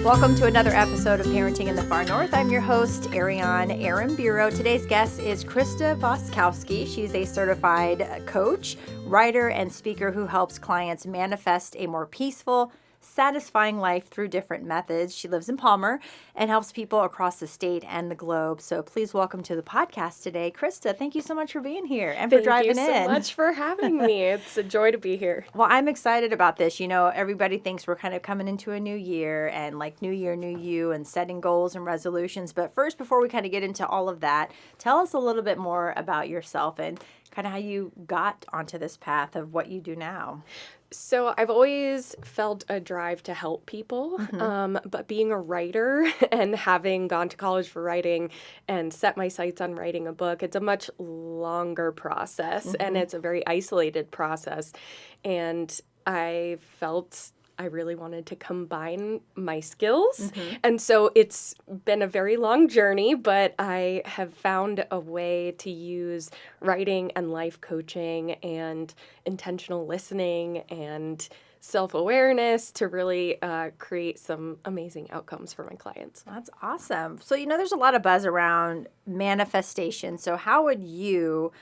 Welcome to another episode of Parenting in the Far North. I'm your host, Ariane Aramburo. Today's guest is Krysta Voskowsky. She's a certified coach, writer, and speaker who helps clients manifest a more peaceful, satisfying life through different methods. She lives in Palmer and helps people across the state and the globe. So please welcome to the podcast today, Krysta. Thank you so much for being here and for driving in. Thank you so much for having me. It's a joy to be here. Well, I'm excited about this. You know, everybody thinks we're kind of coming into a new year and like new year, new you and setting goals and resolutions. But first, before we kind of get into all of that, tell us a little bit more about yourself and kind of how you got onto this path of what you do now. So I've always felt a drive to help people, but being a writer and having gone to college for writing and set my sights on writing a book, it's a much longer process and it's a very isolated process. And I felt I really wanted to combine my skills. And so it's been a very long journey, but I have found a way to use writing and life coaching and intentional listening and self-awareness to really create some amazing outcomes for my clients. That's awesome. So, you know, there's a lot of buzz around manifestation. So how would you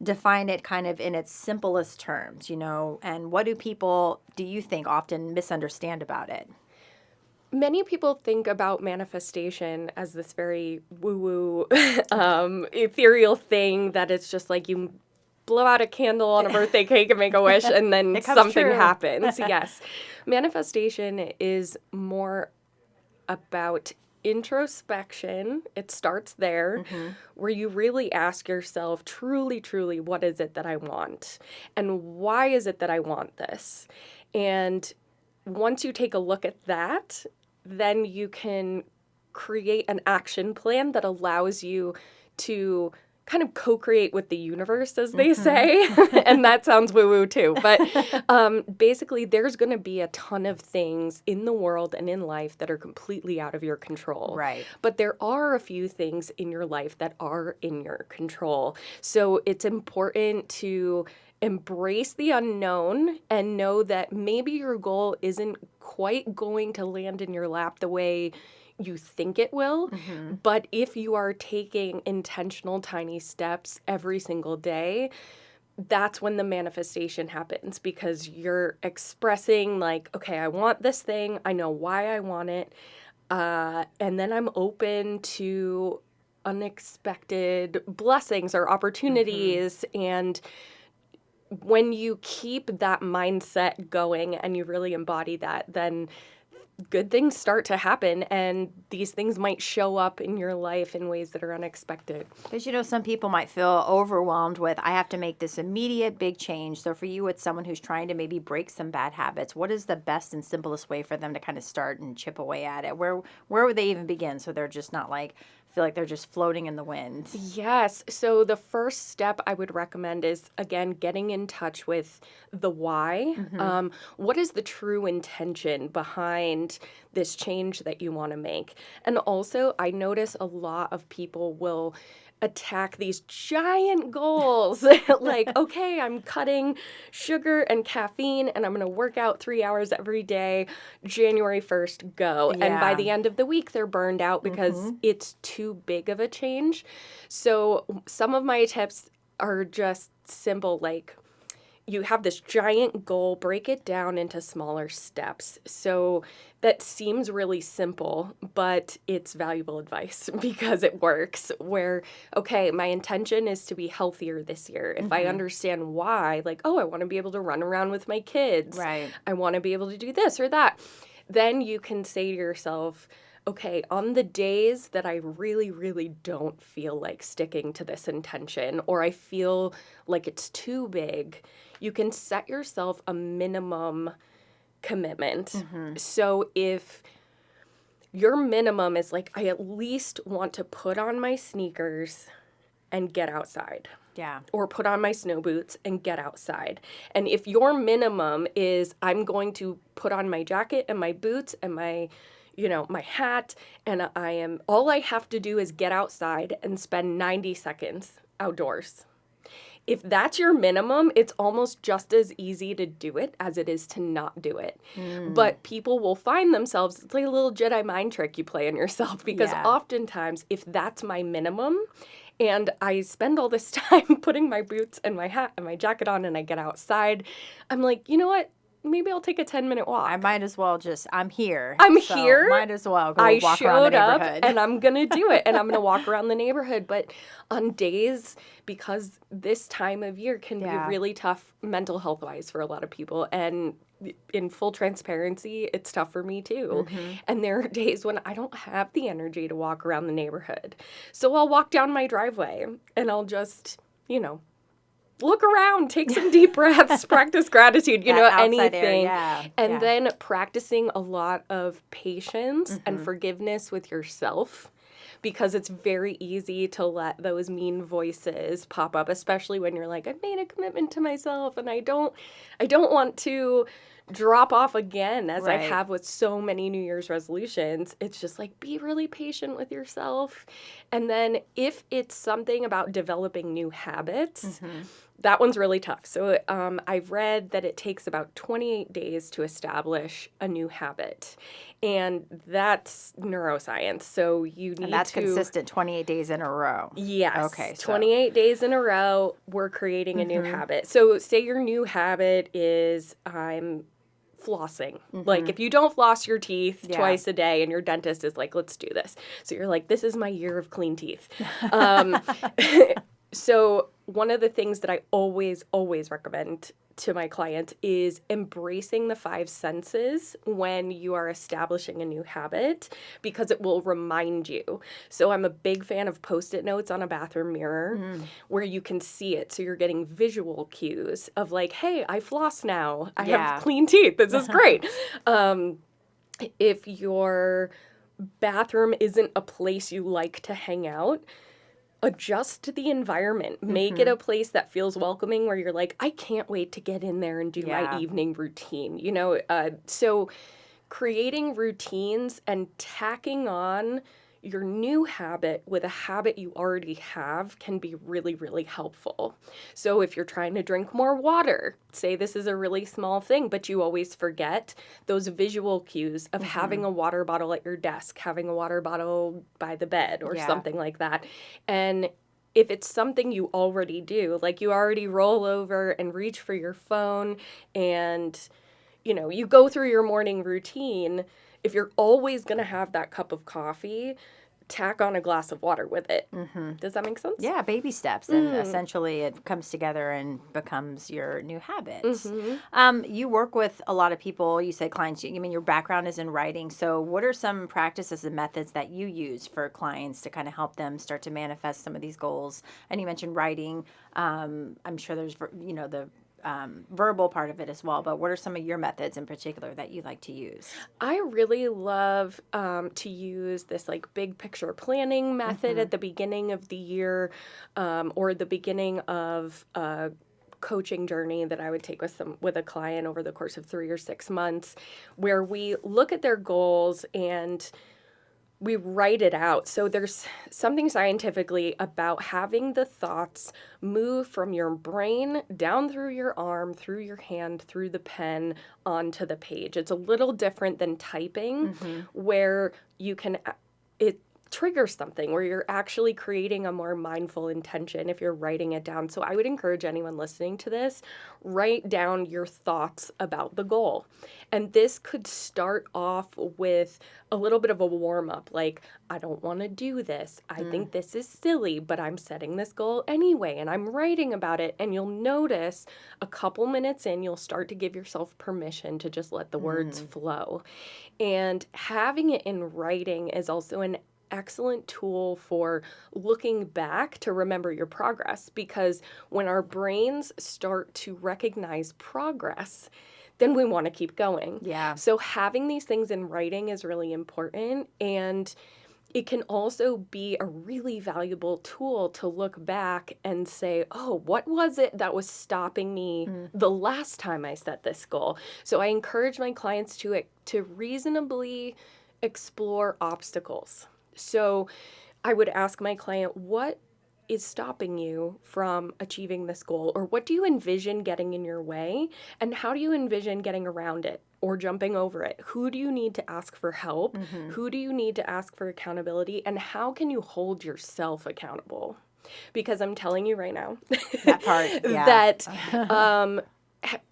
define it kind of in its simplest terms, you know, and what do people, do you think, often misunderstand about it? Many people think about manifestation as this very woo-woo, ethereal thing that it's just like you blow out a candle on a birthday cake and make a wish and then something happens. Yes. Manifestation is more about introspection. It starts there, where you really ask yourself, truly, what is it that I want? And why is it that I want this? And once you take a look at that, then you can create an action plan that allows you to kind of co-create with the universe, as they say. And that sounds woo-woo too. But basically, there's going to be a ton of things in the world and in life that are completely out of your control. Right. But there are a few things in your life that are in your control. So it's important to embrace the unknown and know that maybe your goal isn't quite going to land in your lap the way you think it will, but if you are taking intentional tiny steps every single day, that's when the manifestation happens, because you're expressing like, okay, I want this thing, I know why I want it, and then I'm open to unexpected blessings or opportunities. And when you keep that mindset going and you really embody that, then good things start to happen, and these things might show up in your life in ways that are unexpected. Because, you know, some people might feel overwhelmed with, I have to make this immediate big change. So for you, it's someone who's trying to maybe break some bad habits. What is the best and simplest way for them to kind of start and chip away at it? Where would they even begin so they're just not like, feel like they're just floating in the wind? Yes. So the first step I would recommend is, again, getting in touch with the why. What is the true intention behind this change that you want to make? And also, I notice a lot of people will attack these giant goals. Like, okay, I'm cutting sugar and caffeine and I'm going to work out 3 hours every day. January 1st, go. Yeah. And by the end of the week, they're burned out because it's too big of a change. So some of my tips are just simple, like, you have this giant goal, break it down into smaller steps. So that seems really simple, but it's valuable advice because it works. Where, okay, my intention is to be healthier this year. If I understand why, like, oh, I want to be able to run around with my kids. Right. I want to be able to do this or that. Then you can say to yourself, okay, on the days that I really don't feel like sticking to this intention, or I feel like it's too big, you can set yourself a minimum commitment. So if your minimum is like, I at least want to put on my sneakers and get outside. Yeah. Or put on my snow boots and get outside. And if your minimum is, I'm going to put on my jacket and my boots and my hat, and all I have to do is get outside and spend 90 seconds outdoors. if that's your minimum, it's almost just as easy to do it as it is to not do it. But people will find themselves, it's like a little Jedi mind trick you play on yourself, because oftentimes if that's my minimum and I spend all this time putting my boots and my hat and my jacket on and I get outside, I'm like, you know what? Maybe I'll take a 10-minute walk. I might as well I'm here. I'm so here. Might as well go I walk around the showed up neighborhood. and I'm going to do it. And I'm going to walk around the neighborhood. But on days, because this time of year can be really tough mental health wise for a lot of people. And in full transparency, it's tough for me too. And there are days when I don't have the energy to walk around the neighborhood. So I'll walk down my driveway and I'll just, look around, take some deep breaths, practice gratitude, anything. And then practicing a lot of patience and forgiveness with yourself, because it's very easy to let those mean voices pop up, especially when you're like, I've made a commitment to myself and I don't want to drop off again, as I have with so many New Year's resolutions. It's just like, be really patient with yourself. And then if it's something about developing new habits, that one's really tough. So I've read that it takes about 28 days to establish a new habit. And that's neuroscience. So you need to... And that's consistent 28 days in a row. Yes. Okay. 28 days in a row, we're creating a new habit. So say your new habit is I'm flossing. Like if you don't floss your teeth twice a day and your dentist is like, let's do this. So you're like, this is my year of clean teeth. So one of the things that I always recommend to my clients is embracing the 5 senses when you are establishing a new habit, because it will remind you. So I'm a big fan of Post-it notes on a bathroom mirror where you can see it. So you're getting visual cues of like, hey, I floss now. I have clean teeth. This is great. If your bathroom isn't a place you like to hang out, adjust the environment. Make it a place that feels welcoming, where you're like, I can't wait to get in there and do my evening routine. So creating routines and tacking on your new habit with a habit you already have can be really, really helpful. So if you're trying to drink more water, say this is a really small thing, but you always forget those visual cues of having a water bottle at your desk, having a water bottle by the bed or something like that. And if it's something you already do, like you already roll over and reach for your phone and, you go through your morning routine, if you're always going to have that cup of coffee, tack on a glass of water with it. Does that make sense? Yeah, baby steps. And essentially it comes together and becomes your new habit. You work with a lot of people. You said clients, your background is in writing. So what are some practices and methods that you use for clients to kind of help them start to manifest some of these goals? And you mentioned writing. I'm sure there's, the verbal part of it as well, but what are some of your methods in particular that you like to use? I really love to use this like big picture planning method at the beginning of the year, or the beginning of a coaching journey that I would take with a client over the course of 3 or 6 months, where we look at their goals and we write it out. So there's something scientifically about having the thoughts move from your brain down through your arm, through your hand, through the pen, onto the page. It's a little different than typing, where it triggers something, where you're actually creating a more mindful intention if you're writing it down. So I would encourage anyone listening to this, write down your thoughts about the goal. And this could start off with a little bit of a warm-up, like, I don't want to do this. I think this is silly, but I'm setting this goal anyway, and I'm writing about it. And you'll notice a couple minutes in, you'll start to give yourself permission to just let the words flow. And having it in writing is also an excellent tool for looking back to remember your progress, because when our brains start to recognize progress, then we want to keep going. Yeah. So having these things in writing is really important, and it can also be a really valuable tool to look back and say, oh, what was it that was stopping me the last time I set this goal? So I encourage my clients to reasonably explore obstacles. So I would ask my client, what is stopping you from achieving this goal? Or what do you envision getting in your way? And how do you envision getting around it or jumping over it? Who do you need to ask for help? Who do you need to ask for accountability? And how can you hold yourself accountable? Because I'm telling you right now That part, yeah. that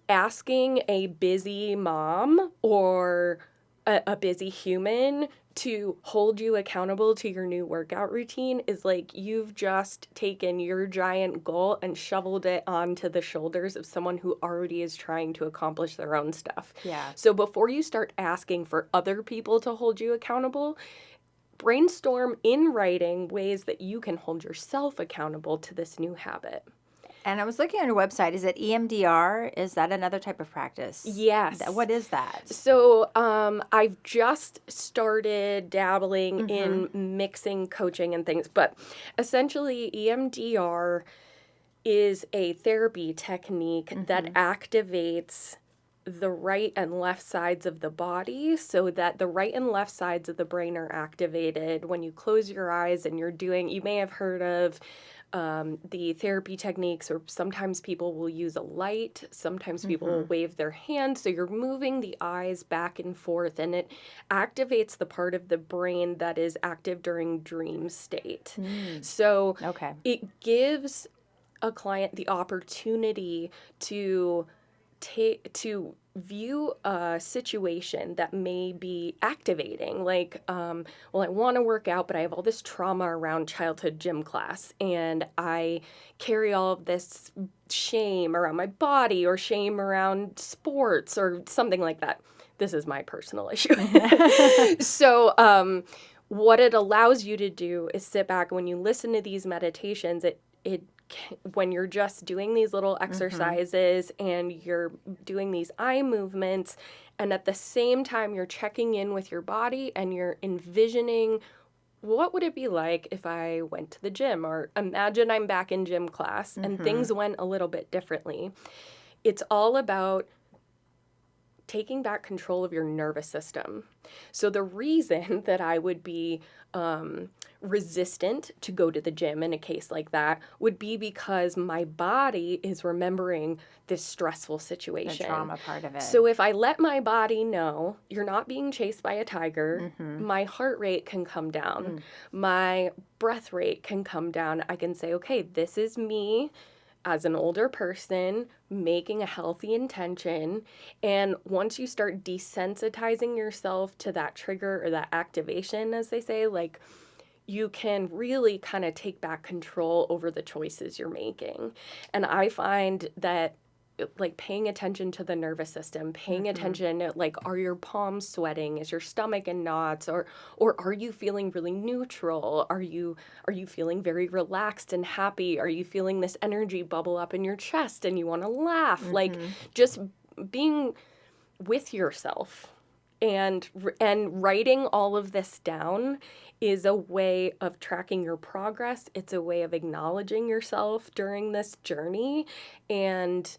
asking a busy mom or a busy human to hold you accountable to your new workout routine is like you've just taken your giant goal and shoveled it onto the shoulders of someone who already is trying to accomplish their own stuff. Yeah. So before you start asking for other people to hold you accountable, brainstorm in writing ways that you can hold yourself accountable to this new habit. And I was looking on your website. Is it EMDR? Is that another type of practice? Yes. What is that? So I've just started dabbling in mixing coaching and things, but essentially EMDR is a therapy technique that activates the right and left sides of the body so that the right and left sides of the brain are activated when you close your eyes and you may have heard of the therapy techniques, or sometimes people will use a light, sometimes people will wave their hand. So you're moving the eyes back and forth, and it activates the part of the brain that is active during dream state. So it gives a client the opportunity to view a situation that may be activating, like, well, I want to work out, but I have all this trauma around childhood gym class, and I carry all of this shame around my body or shame around sports or something like that. This is my personal issue. So what it allows you to do is sit back. When you listen to these meditations, when you're just doing these little exercises and you're doing these eye movements, and at the same time you're checking in with your body and you're envisioning, what would it be like if I went to the gym? Or imagine I'm back in gym class and things went a little bit differently. It's all about taking back control of your nervous system. So the reason that I would be resistant to go to the gym in a case like that would be because my body is remembering this stressful situation. The trauma part of it. So if I let my body know you're not being chased by a tiger, my heart rate can come down. My breath rate can come down. I can say, okay, this is me as an older person making a healthy intention. And once you start desensitizing yourself to that trigger or that activation, as they say, like, you can really kind of take back control over the choices you're making. And I find that, like, paying attention to the nervous system, paying attention, like, are your palms sweating? Is your stomach in knots? Or are you feeling really neutral? Are you feeling very relaxed and happy? Are you feeling this energy bubble up in your chest and you want to laugh? Like, just being with yourself and writing all of this down is a way of tracking your progress. It's a way of acknowledging yourself during this journey and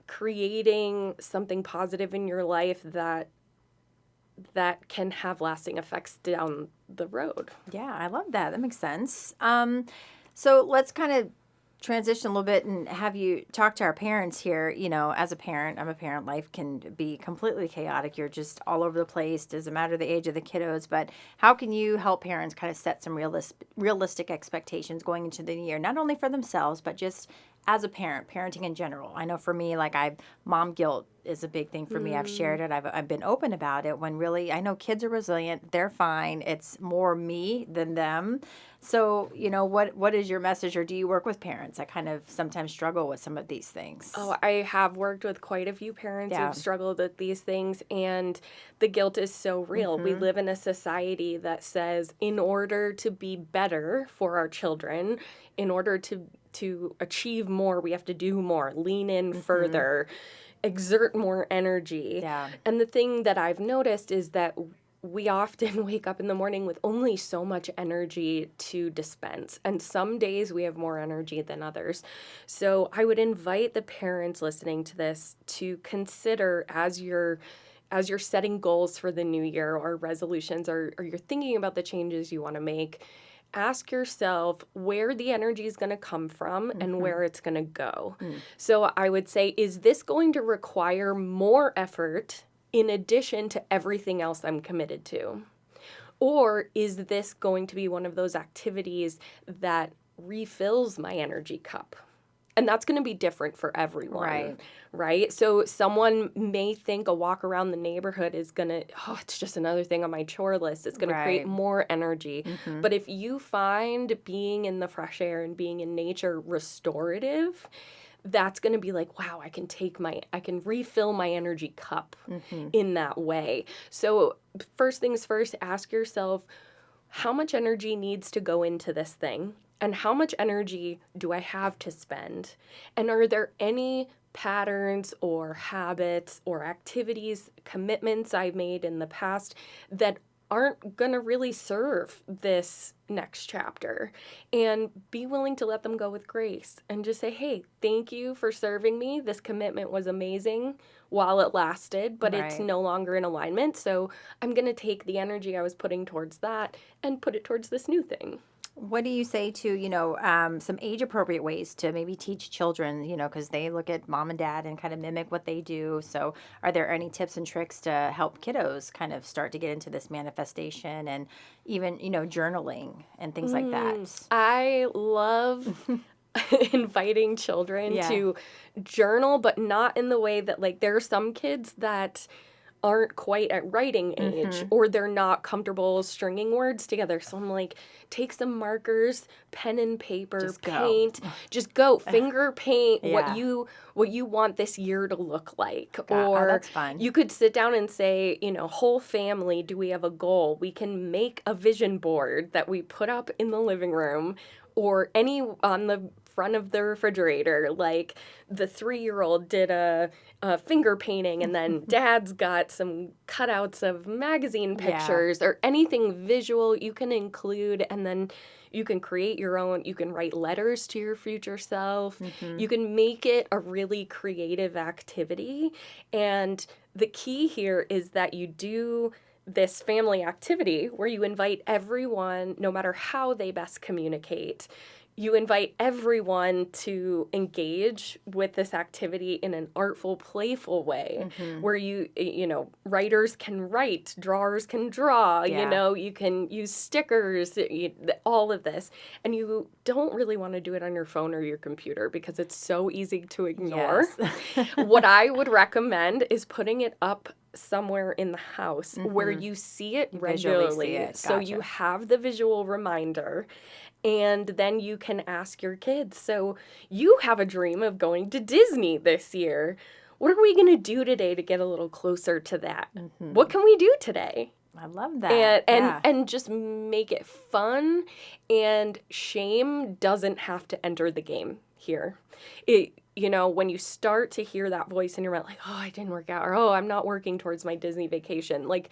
creating something positive in your life that can have lasting effects down the road. Yeah, I love that. That makes sense. So let's kind of transition a little bit and have you talk to our parents here. You know, as a parent, I'm a parent, life can be completely chaotic. You're just all over the place. Doesn't matter the age of the kiddos, but how can you help parents kind of set some realistic expectations going into the new year, not only for themselves, but just as a parent, parenting in general? I know for me, like, mom guilt is a big thing for me. I've shared it. I've been open about it, when really I know kids are resilient. They're fine. It's more me than them. So, you know, what is your message, or do you work with parents that kind of sometimes struggle with some of these things? Oh, I have worked with quite a few parents who've struggled with these things, and the guilt is so real. We live in a society that says, in order to be better for our children, in order to achieve more, we have to do more, lean in further, exert more energy. Yeah. And the thing that I've noticed is that we often wake up in the morning with only so much energy to dispense. And some days we have more energy than others. So I would invite the parents listening to this to consider, as you're setting goals for the new year or resolutions, or you're thinking about the changes you want to make, ask yourself where the energy is going to come from and where it's going to go. So I would say, is this going to require more effort in addition to everything else I'm committed to? Or is this going to be one of those activities that refills my energy cup? And that's going to be different for everyone, right? So someone may think a walk around the neighborhood is going to, it's just another thing on my chore list. It's going to create more energy. But if you find being in the fresh air and being in nature restorative, that's going to be like, wow, I can refill my energy cup in that way. So first things first, ask yourself, how much energy needs to go into this thing? And how much energy do I have to spend? And are there any patterns or habits or activities, commitments I've made in the past that aren't going to really serve this next chapter? And be willing to let them go with grace and just say, hey, thank you for serving me. This commitment was amazing while it lasted, but it's no longer in alignment. So I'm going to take the energy I was putting towards that and put it towards this new thing. What do you say to, some age-appropriate ways to maybe teach children, because they look at mom and dad and kind of mimic what they do. So are there any tips and tricks to help kiddos kind of start to get into this manifestation and even, journaling and things like that? I love inviting children to journal, but not in the way that, like, there are some kids that aren't quite at writing age or they're not comfortable stringing words together. So I'm like, take some markers, pen and paper, just paint, just go finger paint what you want this year to look like. Or that's fun. You could sit down and say, whole family, do we have a goal? We can make a vision board that we put up in the living room or on the front of the refrigerator. Like the 3-year-old did a finger painting and then dad's got some cutouts of magazine pictures or anything visual you can include, and then you can create your own. You can write letters to your future self. You can make it a really creative activity. And the key here is that you do this family activity where you invite everyone, no matter how they best communicate, you invite everyone to engage with this activity in an artful, playful way where writers can write, drawers can draw, you can use stickers, all of this. And you don't really want to do it on your phone or your computer because it's so easy to ignore. Yes. What I would recommend is putting it up somewhere in the house where you see it regularly. See it. Gotcha. So you have the visual reminder. And then you can ask your kids, so you have a dream of going to Disney this year. What are we going to do today to get a little closer to that? What can we do today? I love that. And just make it fun, and shame doesn't have to enter the game here. When you start to hear that voice in your mind, like, oh, I didn't work out, or oh, I'm not working towards my Disney vacation, like,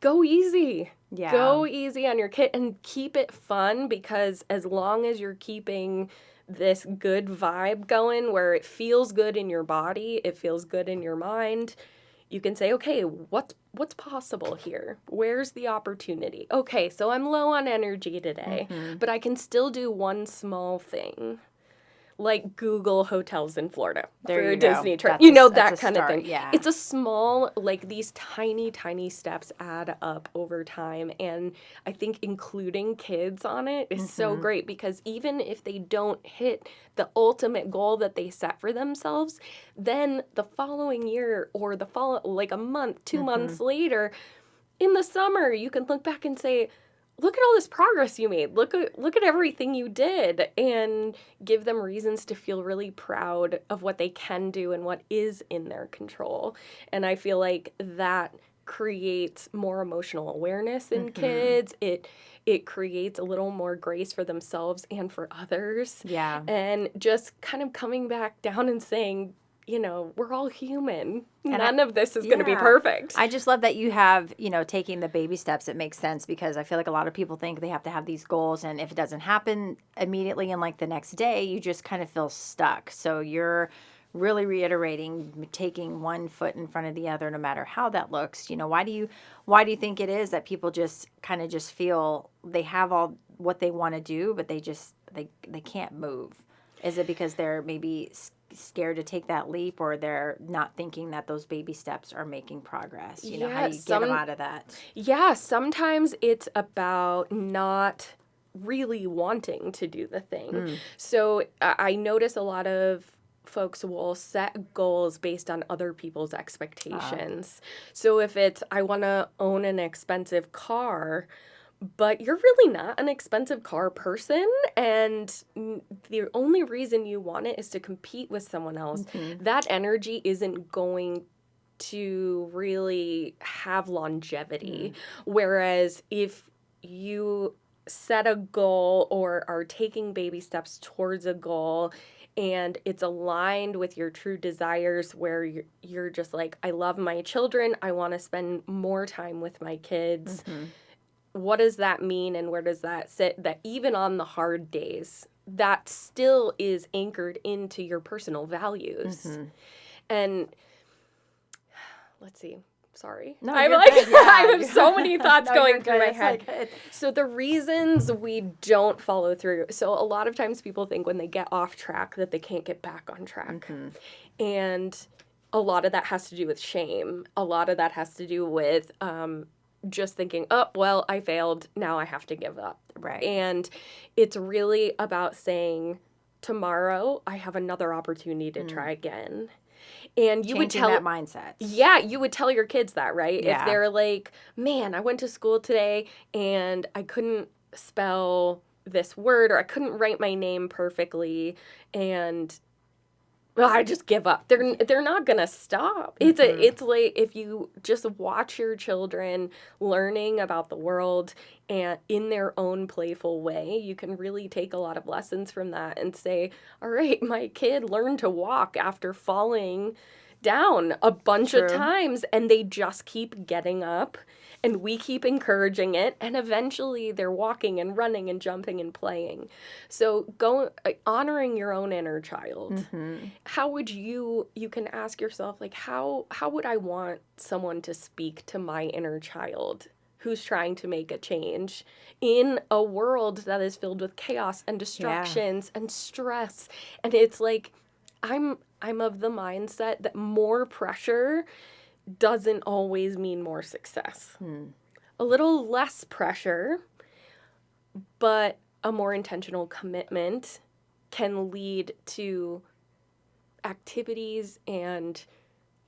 go easy. Yeah. Go easy on your kid and keep it fun, because as long as you're keeping this good vibe going where it feels good in your body, it feels good in your mind, you can say, okay, what's possible here? Where's the opportunity? Okay, so I'm low on energy today, but I can still do one small thing. Like Google hotels in Florida for a Disney trip. That kind of thing. Yeah. It's a small, like these tiny, tiny steps add up over time. And I think including kids on it is so great, because even if they don't hit the ultimate goal that they set for themselves, then the following year or like a month, 2 months later, in the summer, you can look back and say, look at all this progress you made. Look at everything you did, and give them reasons to feel really proud of what they can do and what is in their control. And I feel like that creates more emotional awareness in kids. It creates a little more grace for themselves and for others. Yeah. And just kind of coming back down and saying, we're all human. None of this is going to be perfect. I just love that you have, taking the baby steps. It makes sense, because I feel like a lot of people think they have to have these goals, and if it doesn't happen immediately and like the next day, you just kind of feel stuck. So you're really reiterating taking one foot in front of the other, no matter how that looks. Why do you think it is that people just kind of just feel they have all what they want to do, but they can't move? Is it because they're maybe scared to take that leap, or they're not thinking that those baby steps are making progress? You know, how do you get them out of that? Yeah, sometimes it's about not really wanting to do the thing. So I notice a lot of folks will set goals based on other people's expectations. So if it's, I want to own an expensive car, but you're really not an expensive car person, and the only reason you want it is to compete with someone else, that energy isn't going to really have longevity. Whereas if you set a goal or are taking baby steps towards a goal and it's aligned with your true desires, where you're just like, I love my children, I want to spend more time with my kids. What does that mean, and where does that sit? That even on the hard days, that still is anchored into your personal values. And let's see. Sorry. No, I'm you're like, good. Yeah. I have so many thoughts No, going you're through good. my It's head. like, So the reasons we don't follow through. So a lot of times people think when they get off track that they can't get back on track. And a lot of that has to do with shame. A lot of that has to do with just thinking, oh, well, I failed, now I have to give up. Right. And it's really about saying, tomorrow I have another opportunity to try again. And you would tell that mindset. Yeah, you would tell your kids that, right? Yeah. If they're like, man, I went to school today and I couldn't spell this word, or I couldn't write my name perfectly, and well, I just give up. They're not gonna stop. It's like if you just watch your children learning about the world and in their own playful way, you can really take a lot of lessons from that and say, all right, my kid learned to walk after falling down a bunch of times, and they just keep getting up, and we keep encouraging it, and eventually they're walking and running and jumping and playing. So honoring your own inner child. How would you can ask yourself, like, how would I want someone to speak to my inner child who's trying to make a change in a world that is filled with chaos and distractions and stress? And it's like, I'm of the mindset that more pressure doesn't always mean more success. A little less pressure, but a more intentional commitment can lead to activities and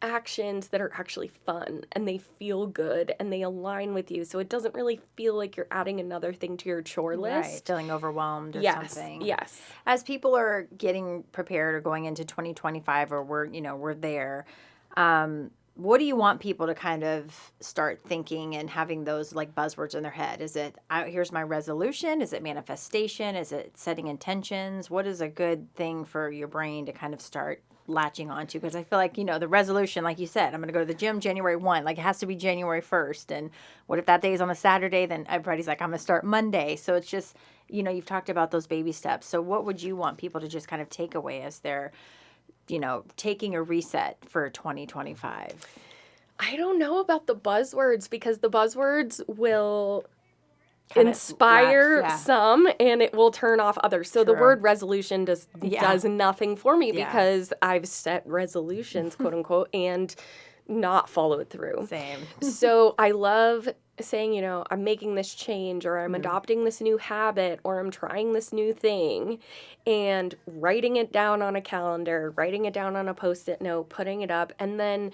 actions that are actually fun, and they feel good, and they align with you. So it doesn't really feel like you're adding another thing to your chore list. Right, feeling overwhelmed or something. Yes. As people are getting prepared or going into 2025, or we're there, what do you want people to kind of start thinking and having those like buzzwords in their head? Is it, here's my resolution? Is it manifestation? Is it setting intentions? What is a good thing for your brain to kind of start latching onto? Because I feel like, the resolution, like you said, I'm going to go to the gym January 1, like it has to be January 1st. And what if that day is on a Saturday? Then everybody's like, I'm going to start Monday. So it's just, you've talked about those baby steps. So what would you want people to just kind of take away as they're, taking a reset for 2025? I don't know about the buzzwords, because the buzzwords will inspire some and it will turn off others. So the word resolution does nothing for me because I've set resolutions, quote unquote, and not followed through. Same. So I love saying, I'm making this change, or I'm adopting this new habit, or I'm trying this new thing, and writing it down on a calendar, writing it down on a Post-it note, putting it up. And then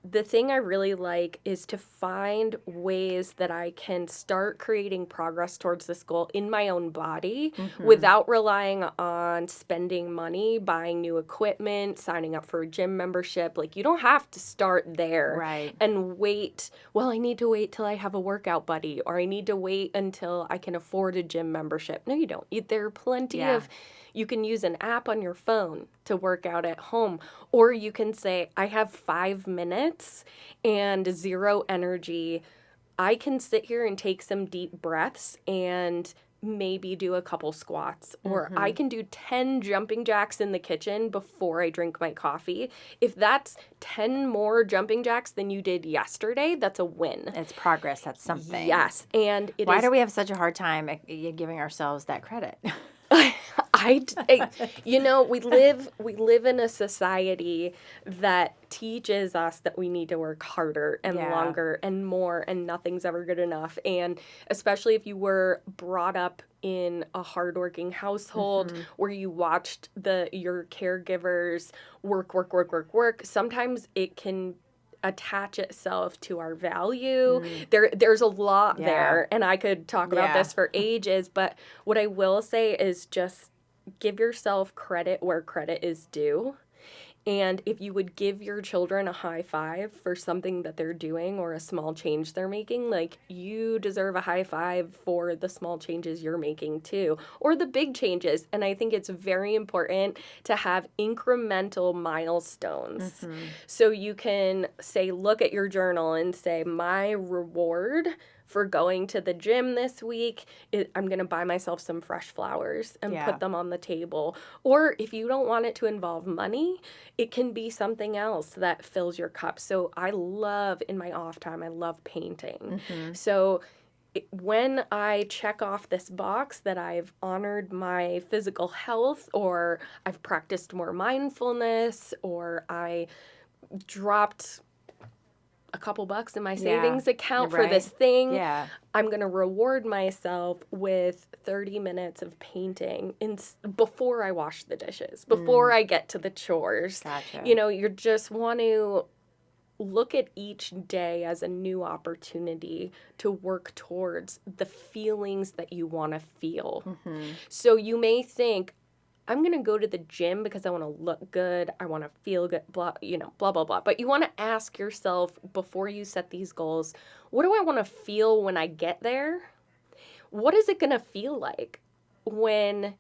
the thing I really like is to find ways that I can start creating progress towards this goal in my own body without relying on spending money, buying new equipment, signing up for a gym membership. Like, you don't have to start there and wait. Well, I need to wait till I have a workout buddy, or I need to wait until I can afford a gym membership. No, you don't. There are plenty of... You can use an app on your phone to work out at home, or you can say, I have 5 minutes and 0 energy. I can sit here and take some deep breaths and maybe do a couple squats, or I can do 10 jumping jacks in the kitchen before I drink my coffee. If that's 10 more jumping jacks than you did yesterday, that's a win. It's progress. That's something. Yes. And Why do we have such a hard time giving ourselves that credit? We live in a society that teaches us that we need to work harder and longer and more, and nothing's ever good enough. And especially if you were brought up in a hardworking household where you watched your caregivers work, sometimes it can attach itself to our value. There's a lot there, and I could talk about this for ages, but what I will say is just give yourself credit where credit is due. And if you would give your children a high five for something that they're doing or a small change they're making, like, you deserve a high five for the small changes you're making too, or the big changes. And I think it's very important to have incremental milestones. So you can say, look at your journal and say, my reward for going to the gym this week, I'm going to buy myself some fresh flowers and put them on the table. Or if you don't want it to involve money, it can be something else that fills your cup. So in my off time, I love painting. So when I check off this box that I've honored my physical health, or I've practiced more mindfulness, or I dropped a couple bucks in my savings account for this thing, I'm going to reward myself with 30 minutes of painting before I wash the dishes, before I get to the chores. Gotcha. You just want to look at each day as a new opportunity to work towards the feelings that you want to feel. So you may think, I'm going to go to the gym because I want to look good, I want to feel good, blah, blah, blah, blah. But you want to ask yourself before you set these goals, what do I want to feel when I get there? What is it going to feel like when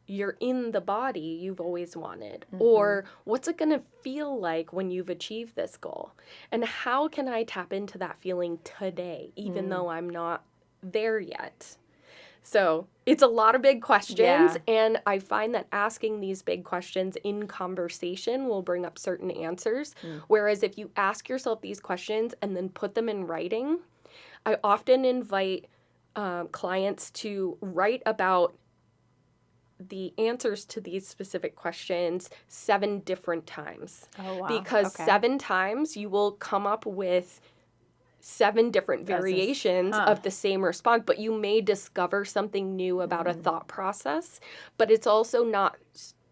you're in the body you've always wanted? Or what's it going to feel like when you've achieved this goal? And how can I tap into that feeling today, even though I'm not there yet? So it's a lot of big questions, and I find that asking these big questions in conversation will bring up certain answers, whereas if you ask yourself these questions and then put them in writing, I often invite clients to write about the answers to these specific questions 7 different times. Oh, wow. Because 7 times you will come up with 7 different variations of the same response, but you may discover something new about a thought process, but it's also not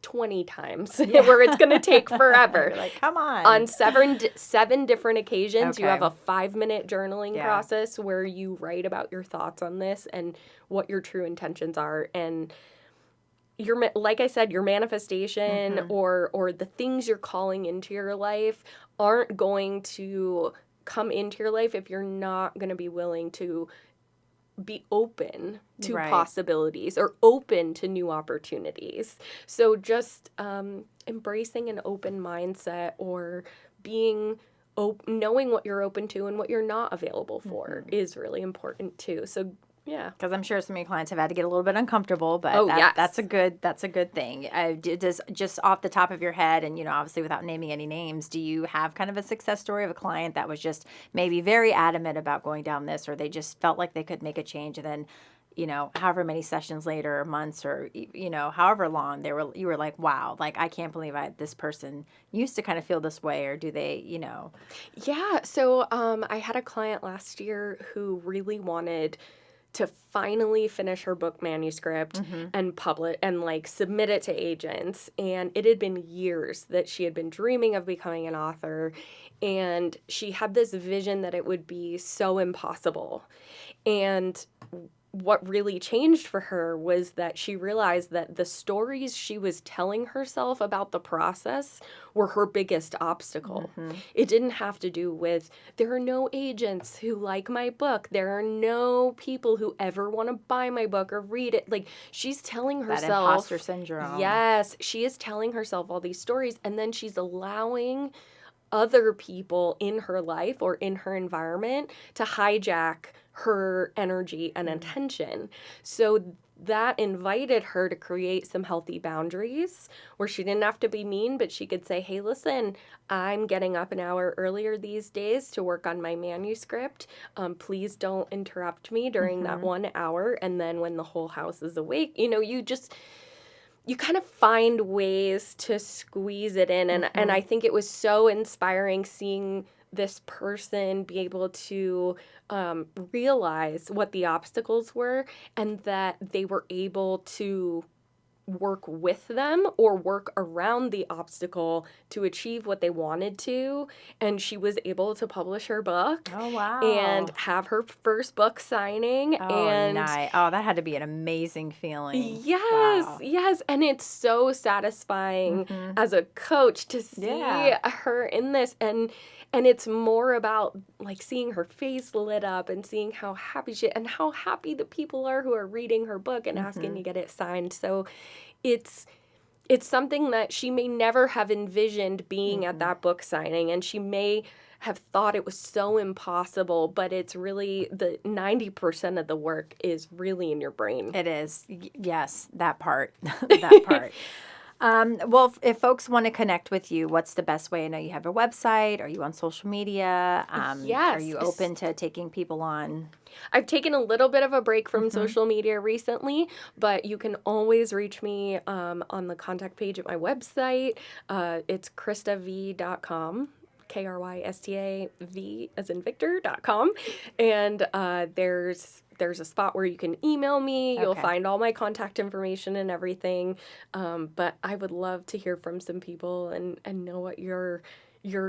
20 times where it's going to take forever. You're like, come on. On 7 different occasions, you have a 5-minute journaling process where you write about your thoughts on this and what your true intentions are. And like I said, your manifestation or the things you're calling into your life aren't going to come into your life if you're not going to be willing to be open to possibilities or open to new opportunities. So just embracing an open mindset, or being knowing what you're open to and what you're not available for is really important too. So yeah, because I'm sure some of your clients have had to get a little bit uncomfortable, but that's a good thing. Just off the top of your head, and obviously without naming any names, do you have kind of a success story of a client that was just maybe very adamant about going down this, or they just felt like they could make a change, and then however many sessions later, or months, or however long, you were like, wow, like I can't believe this person used to kind of feel this way, or do they, Yeah. So I had a client last year who really wanted to finally finish her book manuscript and publish and submit it to agents. And it had been years that she had been dreaming of becoming an author. And she had this vision that it would be so impossible. And what really changed for her was that she realized that the stories she was telling herself about the process were her biggest obstacle. It didn't have to do with, there are no agents who like my book. There are no people who ever want to buy my book or read it. Like, she's telling herself. That imposter syndrome. Yes. She is telling herself all these stories, and then she's allowing other people in her life or in her environment to hijack her energy and attention. So that invited her to create some healthy boundaries where she didn't have to be mean, but she could say, hey, listen, I'm getting up an hour earlier these days to work on my manuscript. Please don't interrupt me during that 1 hour. And then when the whole house is awake, you kind of find ways to squeeze it in. And I think it was so inspiring seeing this person be able to realize what the obstacles were and that they were able to work with them or work around the obstacle to achieve what they wanted to. And she was able to publish her book. Oh, wow. And have her first book signing. Oh, and nice. Oh, that had to be an amazing feeling. Yes, Wow. yes. And it's so satisfying as a coach to see her in this. And it's more about like seeing her face lit up and seeing how happy and how happy the people are who are reading her book and asking to get it signed. So it's something that she may never have envisioned being at that book signing, and she may have thought it was so impossible, but it's really the 90% of the work is really in your brain. It is. Yes, that part. That part. Well, if folks want to connect with you, what's the best way? I know you have a website. Are you on social media? Yes. Are you open to taking people on? I've taken a little bit of a break from social media recently, but you can always reach me on the contact page at my website. It's KrystaV.com. KrystaV as in Victor.com. And there's a spot where you can email me. You'll find all my contact information and everything. But I would love to hear from some people and know what your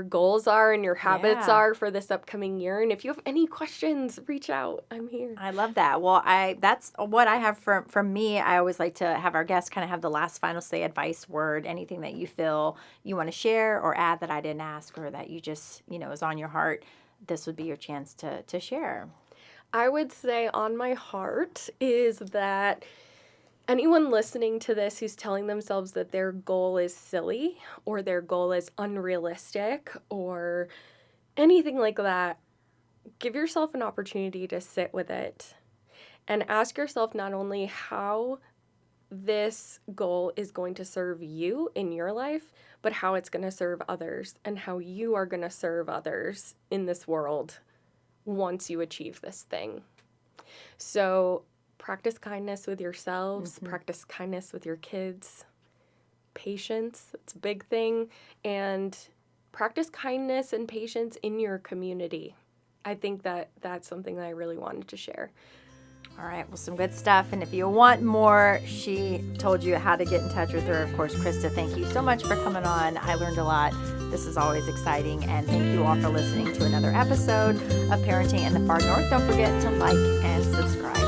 goals are and your habits are for this upcoming year. And if you have any questions, reach out. I'm here. I love that. Well, that's what I have from me. I always like to have our guests kind of have the last final say, advice, word, anything that you feel you want to share or add that I didn't ask or that you just, is on your heart. This would be your chance to share. I would say on my heart is that anyone listening to this who's telling themselves that their goal is silly or their goal is unrealistic or anything like that, give yourself an opportunity to sit with it and ask yourself not only how this goal is going to serve you in your life, but how it's going to serve others and how you are going to serve others in this world once you achieve this thing. So practice kindness with yourselves, practice kindness with your kids, patience, that's a big thing, and practice kindness and patience in your community. I think that that's something that I really wanted to share. All right, well, some good stuff. And if you want more, she told you how to get in touch with her. Of course, Krysta, thank you so much for coming on. I learned a lot. This is always exciting. And thank you all for listening to another episode of Parenting in the Far North. Don't forget to like and subscribe.